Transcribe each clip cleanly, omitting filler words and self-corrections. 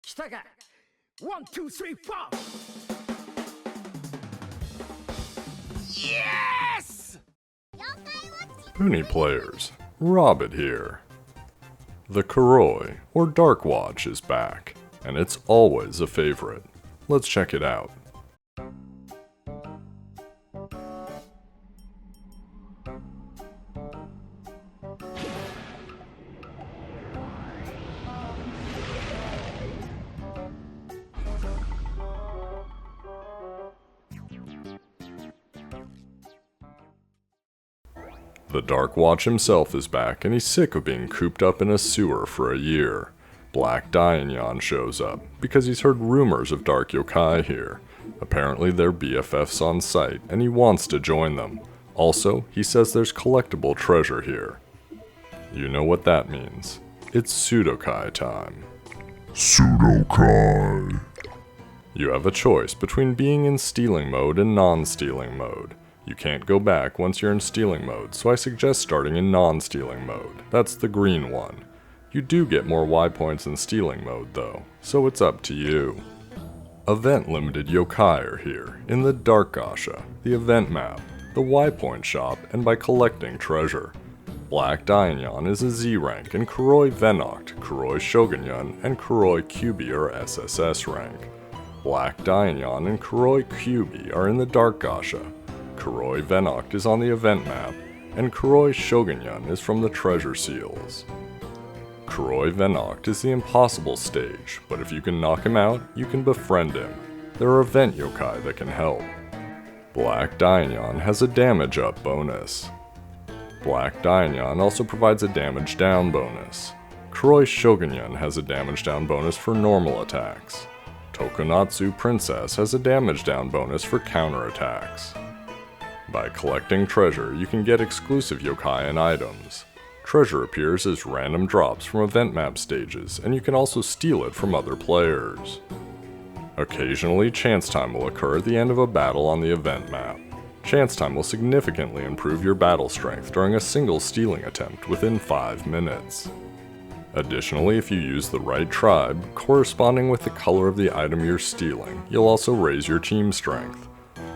来たか 1, 2, 3, 4 Yes! Puni players, Robbett here. The Kuroi, or Dark Watch, is back, and it's always a favorite. Let's check it out. The Dark Watch himself is back, and he's sick of being cooped up in a sewer for a year. Black Dianyan shows up, because he's heard rumors of dark yokai here. Apparently they're BFFs on site, and he wants to join them. Also, he says there's collectible treasure here. You know what that means. It's Pseudokai time. Pseudokai. You have a choice between being in stealing mode and non-stealing mode. You can't go back once you're in stealing mode, so I suggest starting in non-stealing mode. That's the green one. You do get more Y points in stealing mode though, so it's up to you. Event limited yokai are here, in the Dark Gasha, the event map, the Y point shop, and by collecting treasure. Black Dianyan is a Z rank, and Kuroi Venoct, Kuroi Shogunyan, and Kuroi Kyubi are SSS rank. Black Dianyan and Kuroi Kyubi are in the Dark Gasha. Kuroi Venoct is on the event map, and Kuroi Shogunyan is from the treasure seals. Kuroi Venoct is the impossible stage, but if you can knock him out, you can befriend him. There are event yokai that can help. Black Dianyan has a damage up bonus. Black Dianyan also provides a damage down bonus. Kuroi Shogunyan has a damage down bonus for normal attacks. Tokonatsuhime Princess has a damage down bonus for counterattacks. By collecting treasure, you can get exclusive yokai and items. Treasure appears as random drops from event map stages, and you can also steal it from other players. Occasionally, chance time will occur at the end of a battle on the event map. Chance time will significantly improve your battle strength during a single stealing attempt within 5 minutes. Additionally, if you use the right tribe, corresponding with the color of the item you're stealing, you'll also raise your team strength.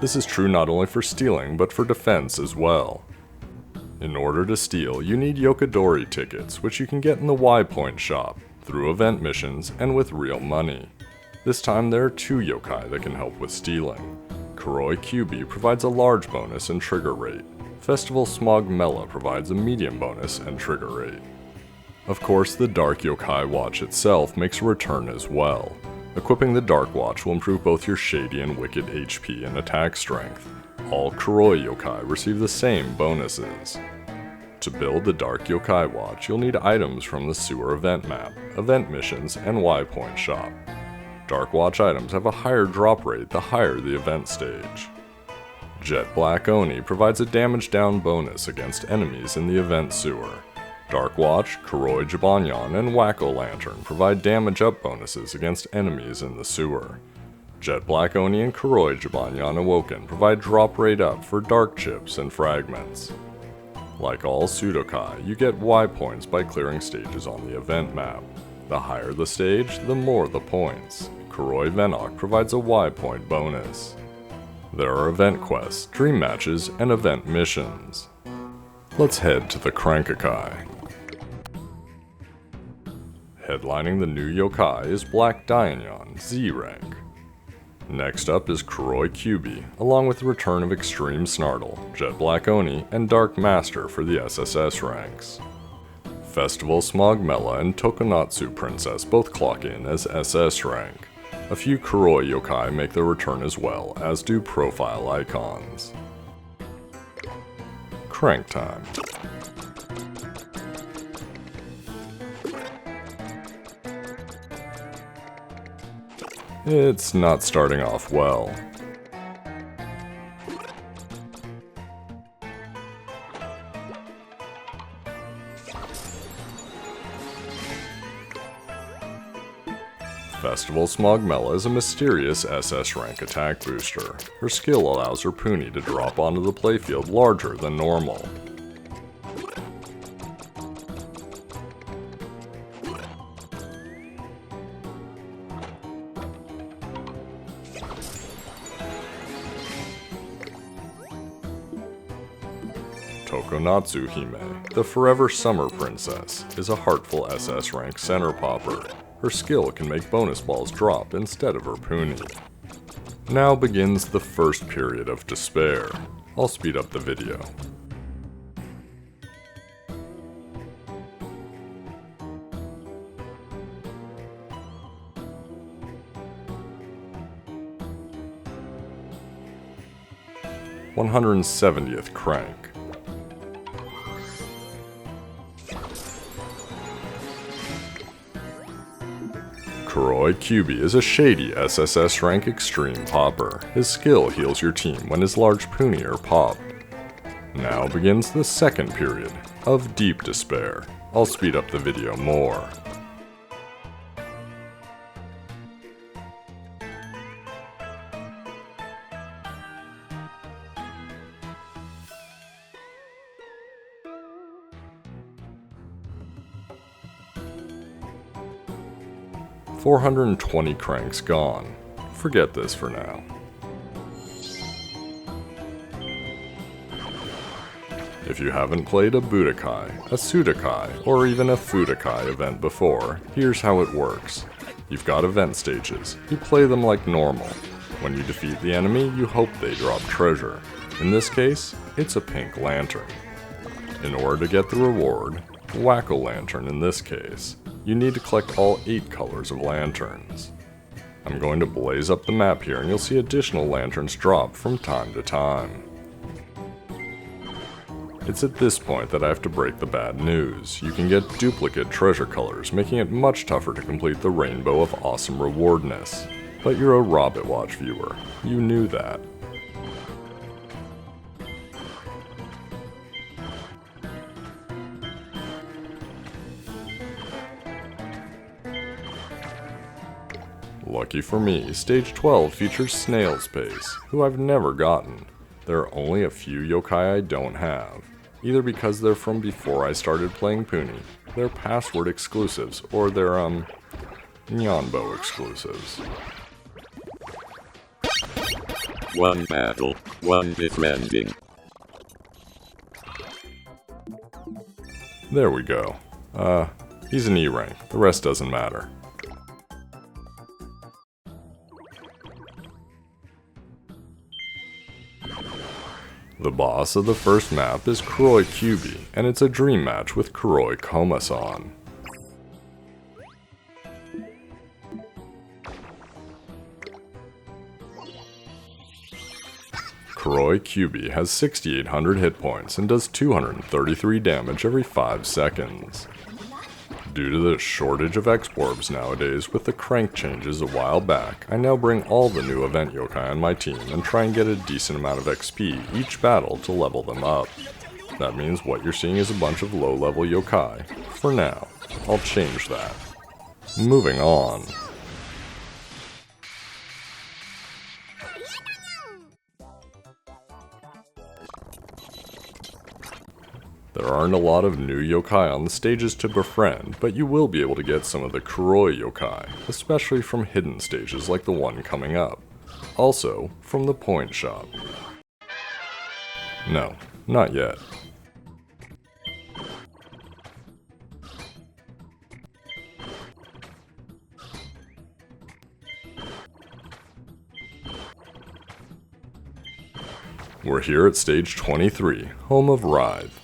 This is true not only for stealing, but for defense as well. In order to steal, you need Yokodori tickets, which you can get in the Y Point shop, through event missions, and with real money. This time there are 2 yokai that can help with stealing. Kuroi Kyubi provides a large bonus and trigger rate. Festival Smogmella provides a medium bonus and trigger rate. Of course, the Dark Yokai Watch itself makes a return as well. Equipping the Dark Watch will improve both your shady and wicked HP and attack strength. All Kuroi yokai receive the same bonuses. To build the Dark Yokai Watch, you'll need items from the sewer event map, event missions, and Y Point shop. Dark Watch items have a higher drop rate the higher the event stage. Jet Black Oni provides a damage down bonus against enemies in the event sewer. Dark Watch, Kuroi Shogunyan, and Whack-O-Lantern provide damage up bonuses against enemies in the sewer. Jet Black Oni and Kuroi Shogunyan Awoken provide drop rate up for dark chips and fragments. Like all Pseudokai, you get Y points by clearing stages on the event map. The higher the stage, the more the points. Kuroi Venoct provides a Y point bonus. There are event quests, dream matches, and event missions. Let's head to the Crankakai. Headlining the new yokai is Black Dianyan, Z rank. Next up is Kuroi Kyubi, along with the return of Extreme Snartle, Jet Black Oni, and Dark Master for the SSS ranks. Festival Smogmella and Tokonatsuhime Princess both clock in as SS rank. A few Kuroi yokai make their return as well, as do profile icons. Crank time. It's not starting off well. Festival Smogmella is a mysterious SS rank attack booster. Her skill allows her Puni to drop onto the playfield larger than normal. Tokonatsuhime, the forever summer princess, is a heartful SS rank center popper. Her skill can make bonus balls drop instead of her puni. Now begins the first period of despair. I'll speed up the video. "170th crank. Kuroi Kyubi is a shady SSS rank extreme popper. His skill heals your team when his large puni are popped. Now begins the second period of deep despair. I'll speed up the video more. "420 cranks gone. Forget this for now." If you haven't played a Budokai, a Pseudokai, or even a Fudokai event before, here's how it works. You've got event stages. You play them like normal. When you defeat the enemy, you hope they drop treasure. In this case, it's a pink lantern. In order to get the reward, Whack-O-Lantern in this case, you need to collect all 8 colors of lanterns. I'm going to blaze up the map here and you'll see additional lanterns drop from time to time. It's at this point that I have to break the bad news. You can get duplicate treasure colors, making it much tougher to complete the rainbow of awesome rewardness. But you're a Robbett Watch viewer. You knew that. Lucky for me, Stage 12 features Snail Space, who I've never gotten. There are only a few yokai I don't have, either because they're from before I started playing Puni, they're password exclusives, or they're, Nyanbo exclusives. One battle, one defending. There we go. He's an E rank, the rest doesn't matter. The boss of the first map is Kuroi Kyubi, and it's a dream match with Kuroi Koma-san. Kuroi Kyubi has 6,800 hit points and does 233 damage every 5 seconds. Due to the shortage of X-Orbs nowadays with the crank changes a while back, I now bring all the new event yokai on my team and try and get a decent amount of XP each battle to level them up. That means what you're seeing is a bunch of low-level yokai. For now. I'll change that. Moving on. There aren't a lot of new yokai on the stages to befriend, but you will be able to get some of the Kuroi yokai, especially from hidden stages like the one coming up. Also, from the point shop. No, not yet. We're here at stage 23, home of Writhe.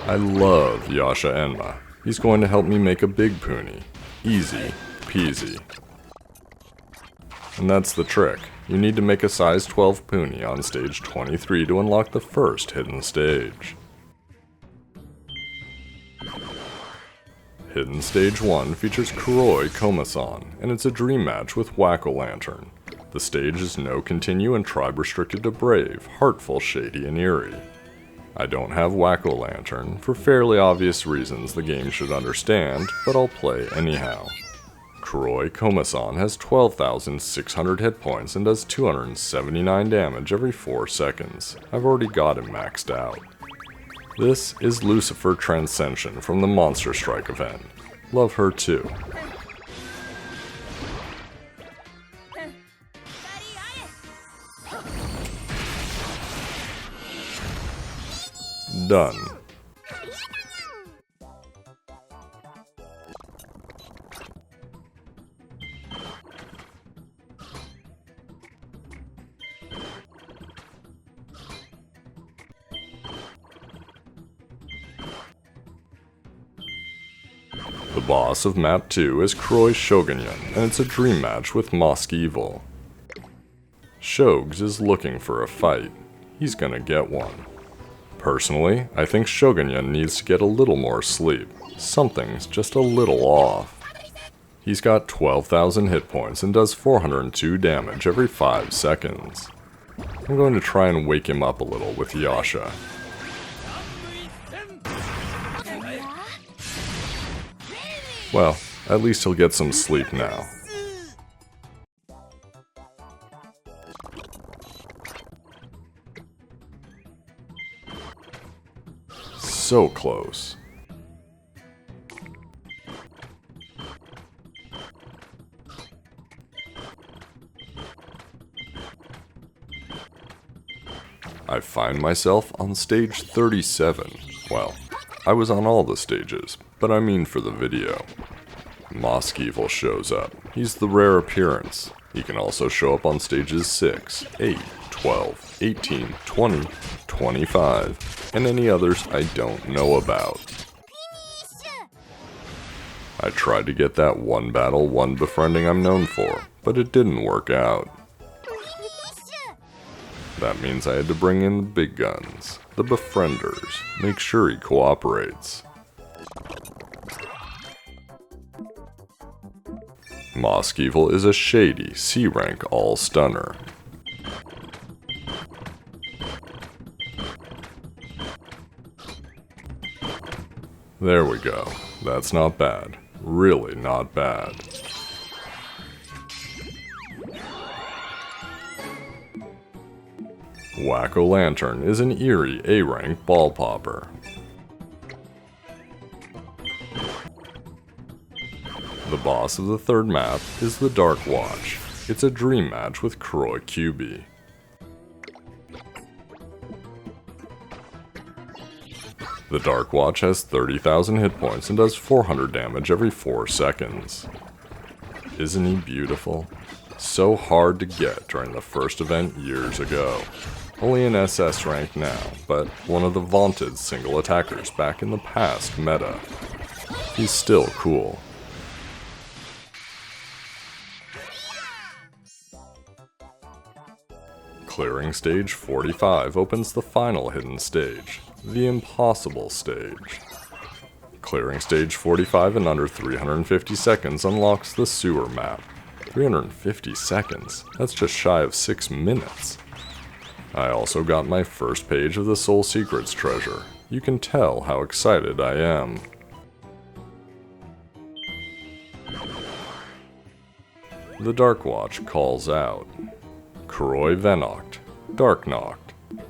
I love Yasha Enma. He's going to help me make a big puni. Easy peasy. And that's the trick. You need to make a size 12 puni on stage 23 to unlock the first hidden stage. Hidden stage 1 features Kuroi Koma-san, and it's a dream match with Whack-O-Lantern. The stage is no continue and tribe restricted to brave, heartful, shady, and eerie. I don't have Whack-O-Lantern, for fairly obvious reasons the game should understand, but I'll play anyhow. Kuroi Koma-san has 12,600 hit points and does 279 damage every 4 seconds. I've already got him maxed out. This is Lucifer Transcension from the Monster Strike event. Love her too. Done. The boss of Map 2 is Kuroi Shogunyan, and it's a dream match with Moskevil. Shogs is looking for a fight. He's gonna get one. Personally, I think Shogunyan needs to get a little more sleep. Something's just a little off. He's got 12,000 hit points and does 402 damage every 5 seconds. I'm going to try and wake him up a little with Yasha. Well, at least he'll get some sleep now. So close. I find myself on stage 37. Well, I was on all the stages, but I mean for the video. Moskevil shows up. He's the rare appearance. He can also show up on stages 6, 8, 12, 18, 20, 25, and any others I don't know about. I tried to get that one battle, one befriending I'm known for, but it didn't work out. That means I had to bring in the big guns, the befrienders, make sure he cooperates. Moskevil is a shady C-rank all-stunner. There we go. That's not bad. Really not bad. Whack-o-lantern is an eerie A-rank ball popper. The boss of the third map is the Dark Watch. It's a dream match with Kuroi Kyubi. The Dark Watch has 30,000 hit points and does 400 damage every 4 seconds. Isn't he beautiful? So hard to get during the first event years ago. Only an SS rank now, but one of the vaunted single attackers back in the past meta. He's still cool. Clearing stage 45 opens the final hidden stage, the impossible stage. Clearing stage 45 in under 350 seconds unlocks the sewer map. 350 seconds? That's just shy of 6 minutes. I also got my first page of the Soul Secrets treasure. You can tell how excited I am. The Dark Watch calls out. Kuroi Venoct, Dark Noct.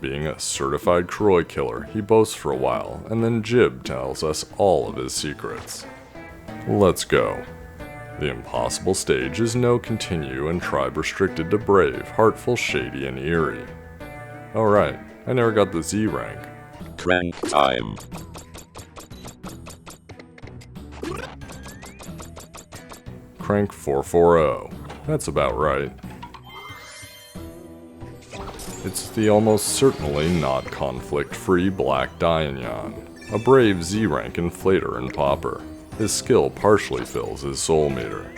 Being a certified Kuroi killer, he boasts for a while, and then Jib tells us all of his secrets. Let's go. The impossible stage is no continue and tribe restricted to brave, heartful, shady, and eerie. Oh right, I never got the Z rank. Crank time. Crank 440. That's about right. It's the almost certainly not conflict-free Black Dianyan, a brave Z-rank inflator and popper. His skill partially fills his soul meter.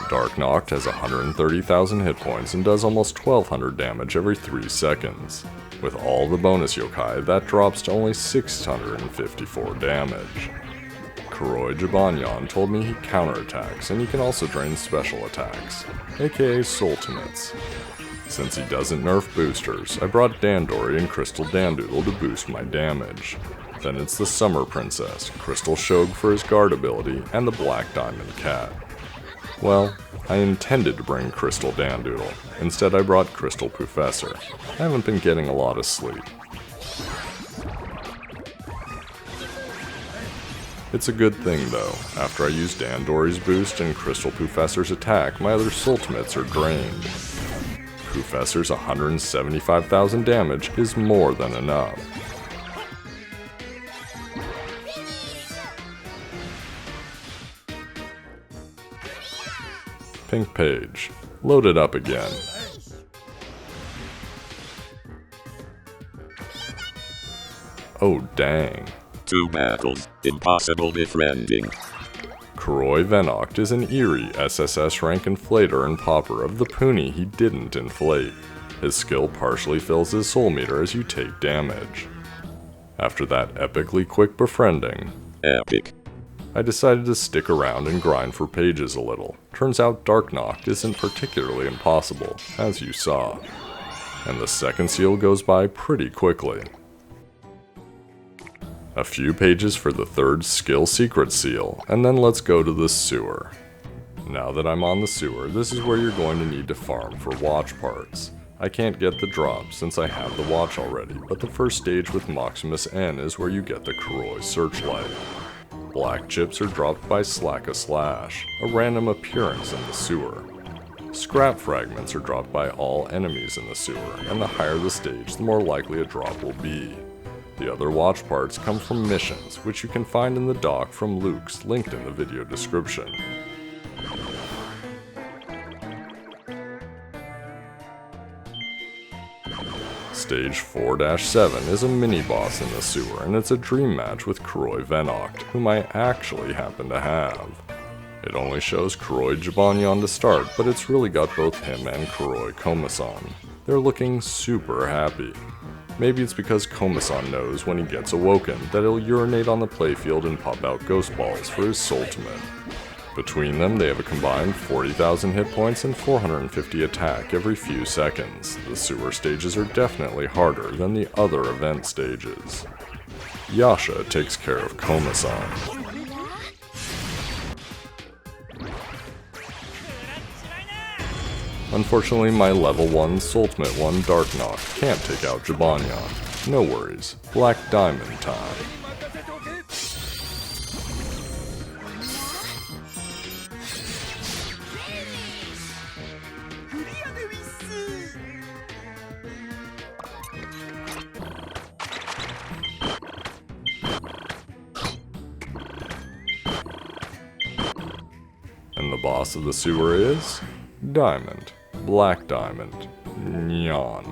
Dark Noct has 130,000 hit points and does almost 1200 damage every 3 seconds. With all the bonus yokai, that drops to only 654 damage. Kuroi Shogunyan told me he counterattacks, and he can also drain special attacks, aka Soultimates. Since he doesn't nerf boosters, I brought Dandori and Crystal Dandoodle to boost my damage. Then it's the Summer Princess, Crystal Shog for his guard ability, and the Black Diamond Cat. Well, I intended to bring Crystal Dandoodle. Instead I brought Crystal Professor. I haven't been getting a lot of sleep. It's a good thing though, after I use Dandori's boost and Crystal Professor's attack, my other Soultimates are drained. Professor's 175,000 damage is more than enough. Pink page. Load it up again. Oh dang. 2 battles, impossible defending. Kuroi Venoct is an eerie SSS rank inflator and popper of the puni he didn't inflate. His skill partially fills his soul meter as you take damage. After that epically quick befriending, Epic. I decided to stick around and grind for pages a little. Turns out Dark Noct isn't particularly impossible, as you saw. And the second seal goes by pretty quickly. A few pages for the third skill secret seal, and then let's go to the sewer. Now that I'm on the sewer, this is where you're going to need to farm for watch parts. I can't get the drop since I have the watch already, but the first stage with Maximus N is where you get the Kuroi Searchlight. Black chips are dropped by Slack-a-Slash, a random appearance in the sewer. Scrap fragments are dropped by all enemies in the sewer, and the higher the stage, the more likely a drop will be. The other watch parts come from missions, which you can find in the dock from Luke's, linked in the video description. Stage 4-7 is a mini-boss in the sewer, and it's a dream match with Kuroi Venoct, whom I actually happen to have. It only shows Kuroi Shogunyan to start, but it's really got both him and Kuroi Komasan. They're looking super happy. Maybe it's because Komasan knows when he gets awoken that he'll urinate on the playfield and pop out ghost balls for his soultimate. Between them, they have a combined 40,000 hit points and 450 attack every few seconds. The sewer stages are definitely harder than the other event stages. Yasha takes care of Komasan. Unfortunately, my level 1 Soultimate 1 Dark Noct can't take out Shogunyan. No worries, Black Diamond time. And the boss of the sewer is Diamond. Black Diamond. Nyan.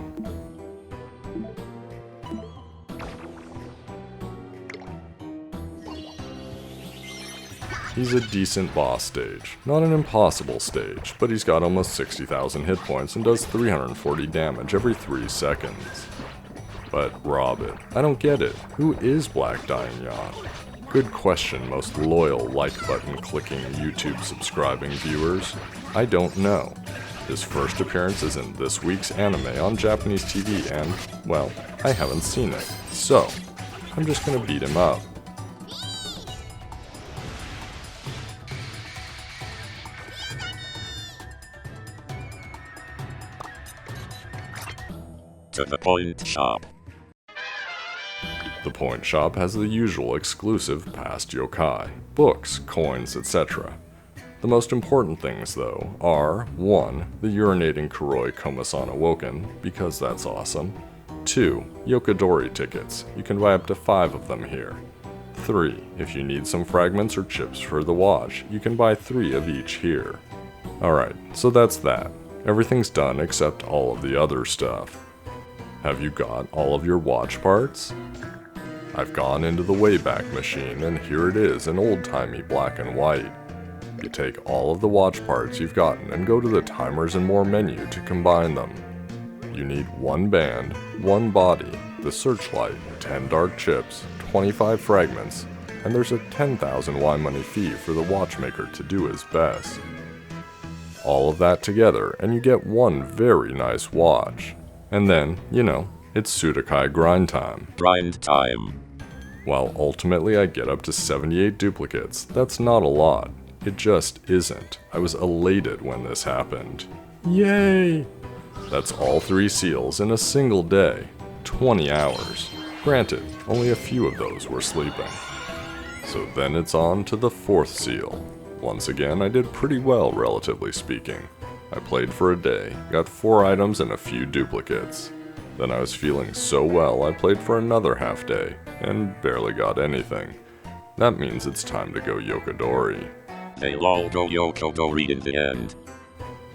He's a decent boss stage. Not an impossible stage, but he's got almost 60,000 hit points and does 340 damage every 3 seconds. But Robbett, I don't get it. Who is Black Dianyan? Good question, most loyal like button clicking YouTube subscribing viewers. I don't know. His first appearance is in this week's anime on Japanese TV and, well, I haven't seen it. So, I'm just gonna beat him up. To the point shop. The point shop has the usual exclusive past yokai, books, coins, etc. The most important things, though, are 1. The urinating Kuroi Komasan Awoken, because that's awesome. 2. Yokodori tickets. You can buy up to 5 of them here. 3. If you need some fragments or chips for the watch, you can buy 3 of each here. Alright, so that's that. Everything's done except all of the other stuff. Have you got all of your watch parts? I've gone into the Wayback Machine, and here it is in old-timey black and white. You take all of the watch parts you've gotten and go to the Timers and More menu to combine them. You need 1 band, 1 body, the searchlight, 10 dark chips, 25 fragments, and there's a 10,000 Y money fee for the watchmaker to do his best. All of that together, and you get 1 very nice watch. And then, you know, it's Pseudokai grind time. Grind time. While ultimately I get up to 78 duplicates, that's not a lot. It just isn't. I was elated when this happened. Yay! That's all 3 seals in a single day. 20 hours. Granted, only a few of those were sleeping. So then it's on to the 4th seal. Once again, I did pretty well, relatively speaking. I played for a day, got 4 items and a few duplicates. Then I was feeling so well I played for another half day, and barely got anything. That means it's time to go Yokodori. They'll all go Yokodori in the end.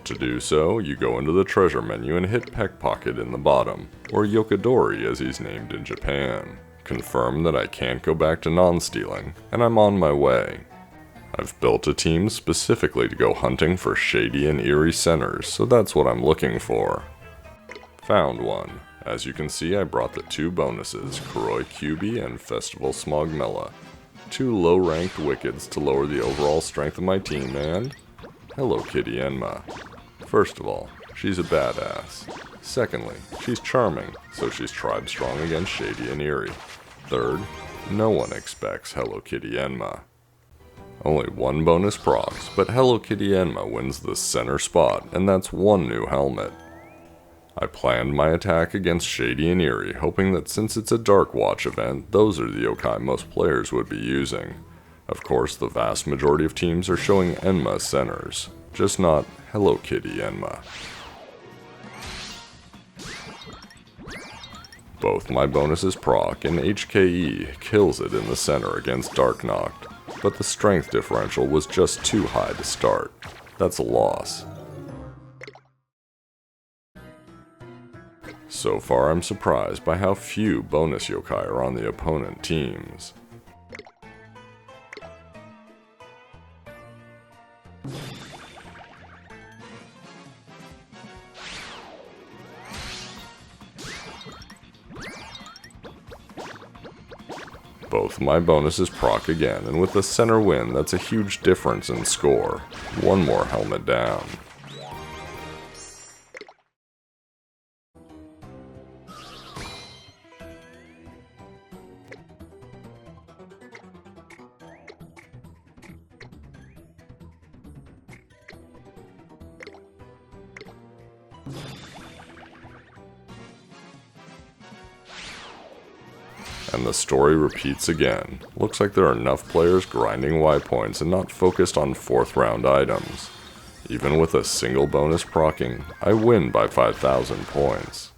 To do so, you go into the treasure menu and hit Peckpocket in the bottom, or Yokodori as he's named in Japan. Confirm that I can't go back to non-stealing, and I'm on my way. I've built a team specifically to go hunting for shady and eerie centers, so that's what I'm looking for. Found one. As you can see, I brought the 2 bonuses, Kuroi Kyubi and Festival Smogmella. 2 low-ranked wickeds to lower the overall strength of my team, and Hello Kitty Enma. First of all, she's a badass. Secondly, she's charming, so she's tribe strong against shady and eerie. Third, no one expects Hello Kitty Enma. Only 1 bonus procs, but Hello Kitty Enma wins the center spot, and that's 1 new helmet. I planned my attack against shady and eerie, hoping that since it's a Dark Watch event, those are the yokai most players would be using. Of course, the vast majority of teams are showing Enma centers, just not Hello Kitty Enma. Both my bonuses proc, and HKE kills it in the center against Dark Knocked, but the strength differential was just too high to start. That's a loss. So far I'm surprised by how few bonus yokai are on the opponent teams. Both my bonuses proc again, and with the center win, that's a huge difference in score. 1 more helmet down. And the story repeats again. Looks like there are enough players grinding Y points and not focused on 4th round items. Even with a single bonus procking, I win by 5,000 points.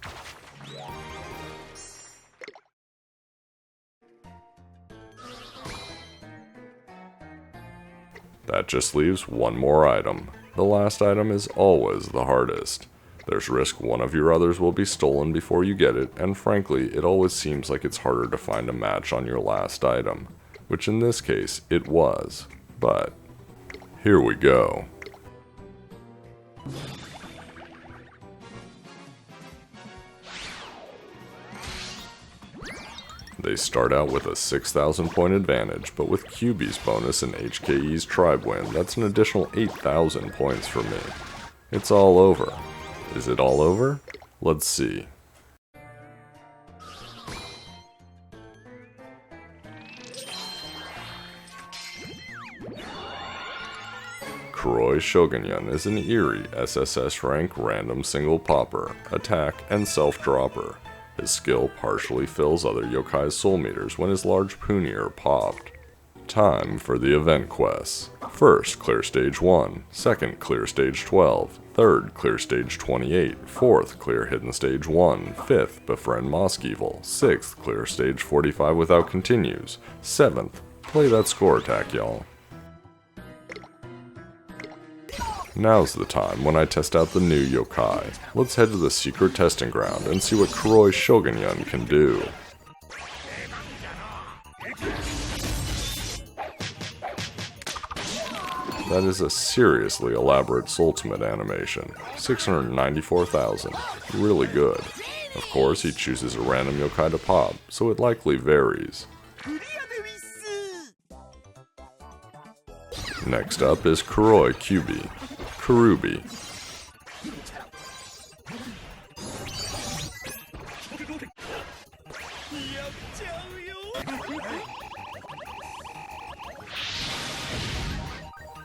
That just leaves 1 more item. The last item is always the hardest. There's risk one of your others will be stolen before you get it, and frankly, it always seems like it's harder to find a match on your last item, which in this case, it was. But here we go. They start out with a 6,000 point advantage, but with Kyubi's bonus and HKE's tribe win, that's an additional 8,000 points for me. It's all over. Is it all over? Let's see. Kuroi Shogunyan is an eerie SSS rank random single popper, attack, and self-dropper. His skill partially fills other yokai's soul meters when his large puni are popped. Time for the event quests. First, clear stage 1. Second, clear stage 12. Third, clear stage 28. Fourth, clear hidden stage 1. Fifth, befriend Moskevil. Sixth, clear stage 45 without continues. Seventh, play that score attack, y'all. Now's the time when I test out the new yokai. Let's head to the secret testing ground and see what Kuroi Shogunyan can do. That is a seriously elaborate Soultimate animation. 694,000. Really good. Of course, he chooses a random yokai to pop, so it likely varies. Next up is Kuroi Kyubi. Kurubi.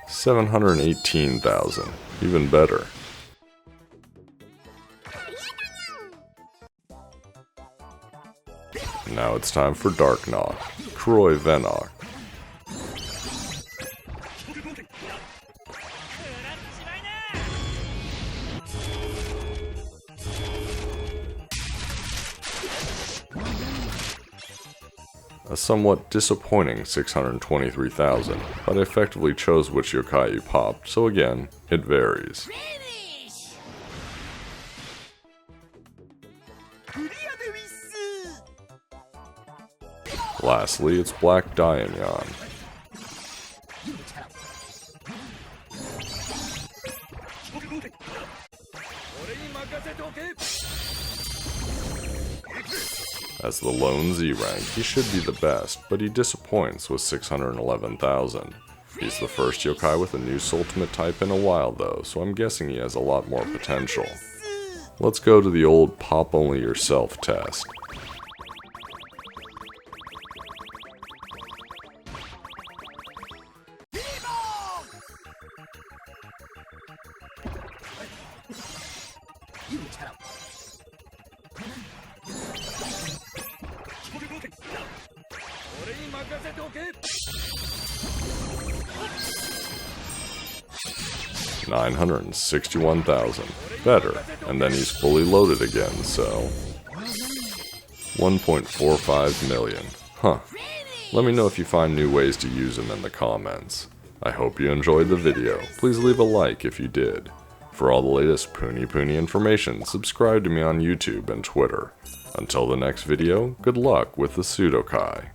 $718,000, even better. Now it's time for Dark Knock, Kuroi Venoct. A somewhat disappointing 623,000, but I effectively chose which yokai you popped, so again, it varies. Lastly, it's Black Dianyan. As the lone Z rank, he should be the best, but he disappoints with 611,000. He's the first yokai with a new ultimate type in a while though, so I'm guessing he has a lot more potential. Let's go to the old pop only yourself test. $961,000. Better. And then he's fully loaded again, so... $1.45 million. Huh. Let me know if you find new ways to use him in the comments. I hope you enjoyed the video. Please leave a like if you did. For all the latest Puni Puni information, subscribe to me on YouTube and Twitter. Until the next video, good luck with the Pseudokai.